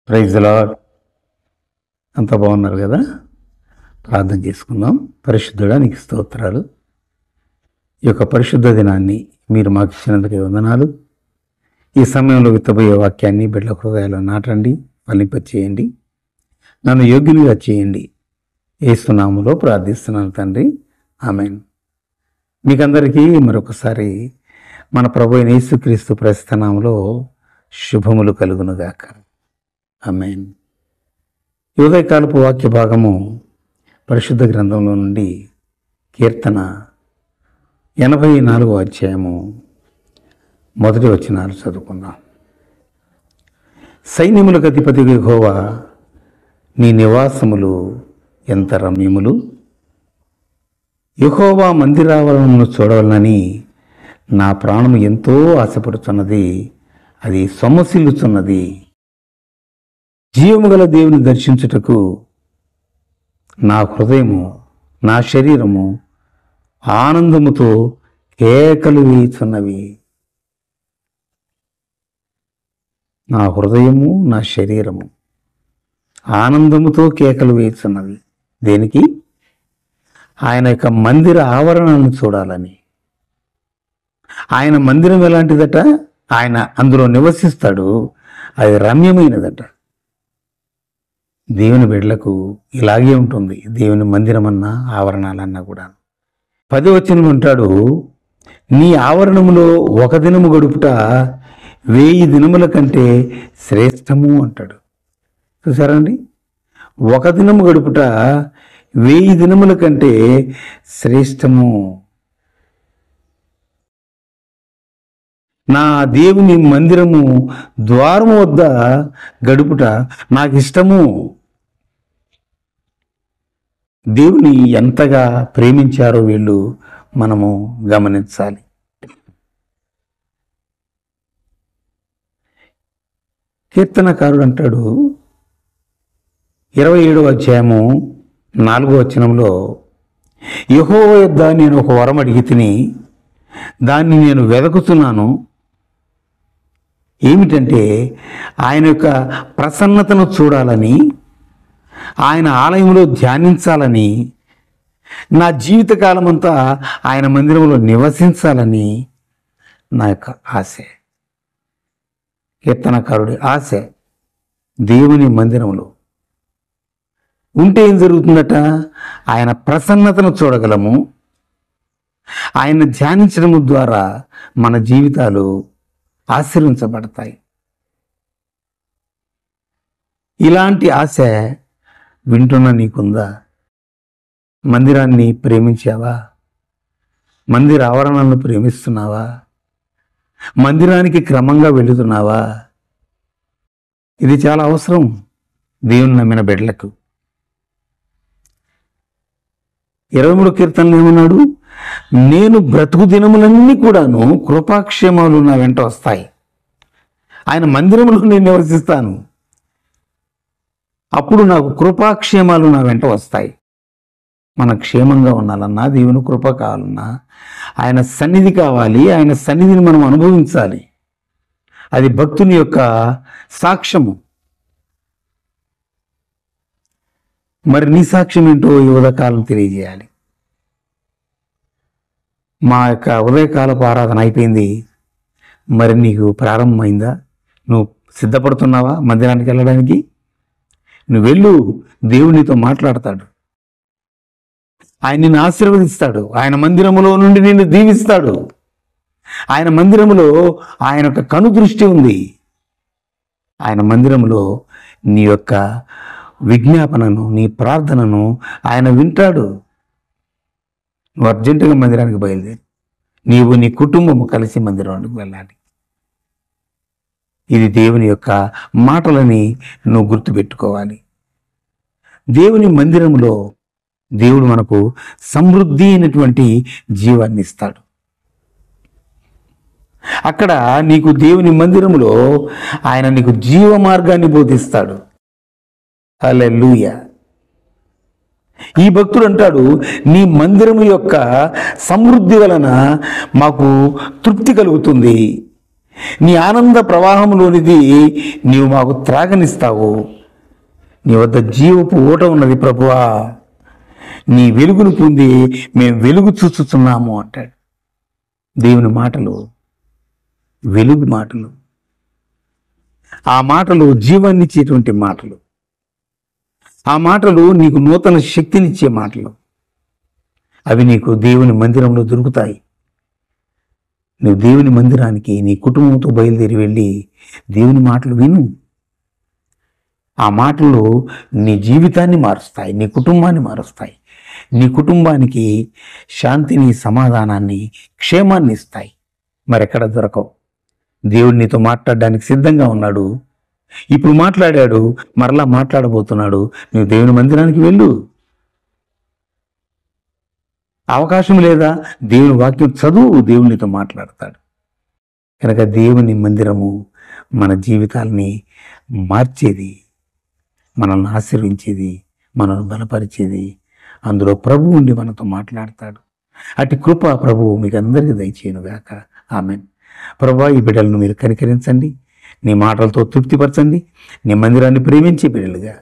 Praise the lord. అంత బాగున్నారు కదా? ప్రార్థన చేసుకుందాం. పరిశుద్ధుడా, నీకు స్తోత్రాలు. ఈ యొక్క పరిశుద్ధ దినాన్ని మీరు మాకు ఇచ్చినందుకు వందనాలు. ఈ సమయంలో విత్తబోయే వాక్యాన్ని బిడ్డల హృదయాల్లో నాటండి, ఫలింపచేయండి, నన్ను యోగ్యునిగా చేయండి. యేసు నామములో ప్రార్థిస్తున్నాను తండ్రి, ఆమేన్. మీకందరికీ మరొకసారి మన ప్రభు అయిన యేసుక్రీస్తు ప్రస్తుత నామములో శుభములు కలుగునుగాక. ఆమేన్. ఈ ఉదయకాలపు వాక్య భాగము పరిశుద్ధ గ్రంథంలో నుండి కీర్తన 84వ అధ్యాయము మొదటి వచనాలు చదువుకుందాం. సైన్యములకు అధిపతి యెహోవా, నీ నివాసములు ఎంత రమ్యములు! యెహోవా మందిరావరణమును చూడవలనని నా ప్రాణము ఎంతో ఆశపడుతున్నది, అది సొమ్మసిల్లుచున్నది. జీవము గల దేవుని దర్శించుటకు నా హృదయము, నా శరీరము ఆనందముతో కేకలు వేయుచున్నవి. నా హృదయము, నా శరీరము ఆనందముతో కేకలు వేయుచున్నవి. దేనికి? ఆయన యొక్క మందిర ఆవరణను చూడాలని. ఆయన మందిరం ఎలాంటిదట? ఆయన అందులో నివసిస్తాడు, అది రమ్యమైనదట. దేవుని బిడ్డలకు ఇలాగే ఉంటుంది, దేవుని మందిరం అన్నా ఆవరణాలన్నా కూడా. 10వ వచనం అంటాడు, నీ ఆవరణములో ఒక దినము గడుపుట 1000 దినముల కంటే శ్రేష్టము అంటాడు. చూసారండి? ఒక దినము గడుపుట 1000 దినముల కంటే శ్రేష్టము. నా దేవుని మందిరము ద్వారము వద్ద గడుపుట నాకు ఇష్టము. దేవుని ఎంతగా ప్రేమించారో వీళ్ళు మనము గమనించాలి. కీర్తనకారుడు అంటాడు 27వ అధ్యాయము 4వ వచనంలో, యెహోవా యొద్ద నేను ఒక వరం అడిగి తిని దాన్ని నేను వెదకుతున్నాను. ఏమిటంటే ఆయన యొక్క ప్రసన్నతను చూడాలని, ఆయన ఆలయంలో ధ్యానించాలని, నా జీవితకాలం అంతా ఆయన మందిరంలో నివసించాలని నా యొక్క ఆశ. కీర్తనకారుడి ఆశ దేవుని మందిరంలో ఉంటే ఏం జరుగుతుందట? ఆయన ప్రసన్నతను చూడగలము. ఆయన ధ్యానించడం ద్వారా మన జీవితాలు ఆశీర్వించబడతాయి. ఇలాంటి ఆశ వింటున్న నీకుందా? మందిరాన్ని ప్రేమించావా? మందిర ఆవరణలను ప్రేమిస్తున్నావా? మందిరానికి క్రమంగా వెళుతున్నావా? ఇది చాలా అవసరం దేవుని నమ్మిన బిడ్డలకు. 23వ కీర్తనలో ఏమన్నాడు? నేను బ్రతుకు దినములన్నీ కూడాను కృపాక్షేమాలు నా వెంట వస్తాయి. ఆయన మందిరంలో నేను నివసిస్తాను, అప్పుడు నాకు కృపాక్షేమాలు నా వెంట వస్తాయి. మన క్షేమంగా ఉండాలన్నా, దేవుని కృప కావాలన్నా, ఆయన సన్నిధి కావాలి. ఆయన సన్నిధిని మనం అనుభవించాలి. అది భక్తుని యొక్క సాక్ష్యము. మరి నీ సాక్ష్యం ఏంటో ఈ ఉదయకాలం తెలియజేయాలి. మా యొక్క ఉదయకాలపు ఆరాధన అయిపోయింది, మరి నీకు ప్రారంభమైందా? నువ్వు సిద్ధపడుతున్నావా మందిరానికి వెళ్ళడానికి? నువ్వు వెళ్ళు, దేవునితో మాట్లాడతాడు, ఆయన నిన్ను ఆశీర్వదిస్తాడు, ఆయన మందిరములో నుండి నిన్ను దీవిస్తాడు. ఆయన మందిరములో ఆయన యొక్క కనుదృష్టి ఉంది. ఆయన మందిరములో నీ యొక్క విజ్ఞాపనను, నీ ప్రార్థనను ఆయన వింటాడు. నువ్వు అర్జెంటుగా మందిరానికి బయలుదేరి, నీవు నీ కుటుంబము కలిసి మందిరానికి వెళ్ళాలి. ఇది దేవుని యొక్క మాటలని నువ్వు గుర్తుపెట్టుకోవాలి. దేవుని మందిరంలో దేవుడు మనకు సమృద్ధి అయినటువంటి జీవాన్ని ఇస్తాడు. అక్కడ నీకు దేవుని మందిరములో ఆయన నీకు జీవ మార్గాన్ని బోధిస్తాడు. హల్లెలూయా. ఈ భక్తుడు అంటాడు, నీ మందిరము యొక్క సమృద్ధి వలన మాకు తృప్తి కలుగుతుంది, నీ ఆనంద ప్రవాహంలోనిది నీవు మాకు త్రాగనిస్తావు. నీ వద్ద జీవపు ఊట ఉన్నది ప్రభువా, నీ వెలుగును పొంది మేము వెలుగు చూస్తున్నాము అంటాడు. దేవుని మాటలు వెలుగు మాటలు, ఆ మాటలు జీవాన్నిచ్చేటువంటి మాటలు, ఆ మాటలు నీకు నూతన శక్తినిచ్చే మాటలు. అవి నీకు దేవుని మందిరంలో దొరుకుతాయి. నువ్వు దేవుని మందిరానికి నీ కుటుంబంతో బయలుదేరి వెళ్ళి దేవుని మాటలు విను. ఆ మాటలు నీ జీవితాన్ని మారుస్తాయి, నీ కుటుంబాన్ని మారుస్తాయి. నీ కుటుంబానికి శాంతిని, సమాధానాన్ని, క్షేమాన్ని ఇస్తాయి. మరెక్కడ దొరకవు. దేవుడు నీతో మాట్లాడడానికి సిద్ధంగా ఉన్నాడు. ఇప్పుడు మాట్లాడాడు, మరలా మాట్లాడబోతున్నాడు. నువ్వు దేవుని మందిరానికి వెళ్ళు. అవకాశం లేదా? దేవుని వాక్యం చదువు, దేవుడు నీతో మాట్లాడతాడు. కనుక దేవుని మందిరము మన జీవితాలని మార్చేది, మనల్ని ఆశీర్వించేది, మనల్ని బలపరిచేది. అందులో ప్రభువు ఉండి మనతో మాట్లాడతాడు. అటు కృప ప్రభువు మీకు అందరికీ దయచేయునుగాక. ఆమేన్. ప్రభువా, ఈ బిడ్డలను మీరు కనికరించండి, నీ మాటలతో తృప్తిపరచండి. నీ మందిరాన్ని ప్రేమించే బిడ్డలుగా,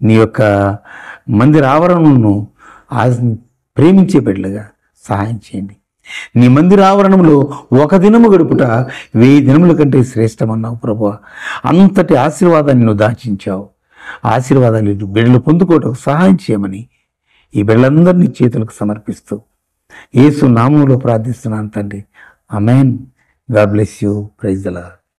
నీ యొక్క మందిర ఆవరణను ప్రేమించే బిడ్డలుగా సహాయం చేయండి. నీ మందిర ఆవరణంలో ఒక దినము గడుపుట 1000 దినముల కంటే శ్రేష్టమన్నావు ప్రభువా. అంతటి ఆశీర్వాదాన్ని నువ్వు దాచించావు. ఆశీర్వాదాలు బిడ్డలు పొందుకోవటం సహాయం చేయమని ఈ బిడ్డలందరినీ చేతులకు సమర్పిస్తూ యేసు నామములో ప్రార్థిస్తున్నాను తండ్రి. ఆమేన్. God bless you. Praise the lord.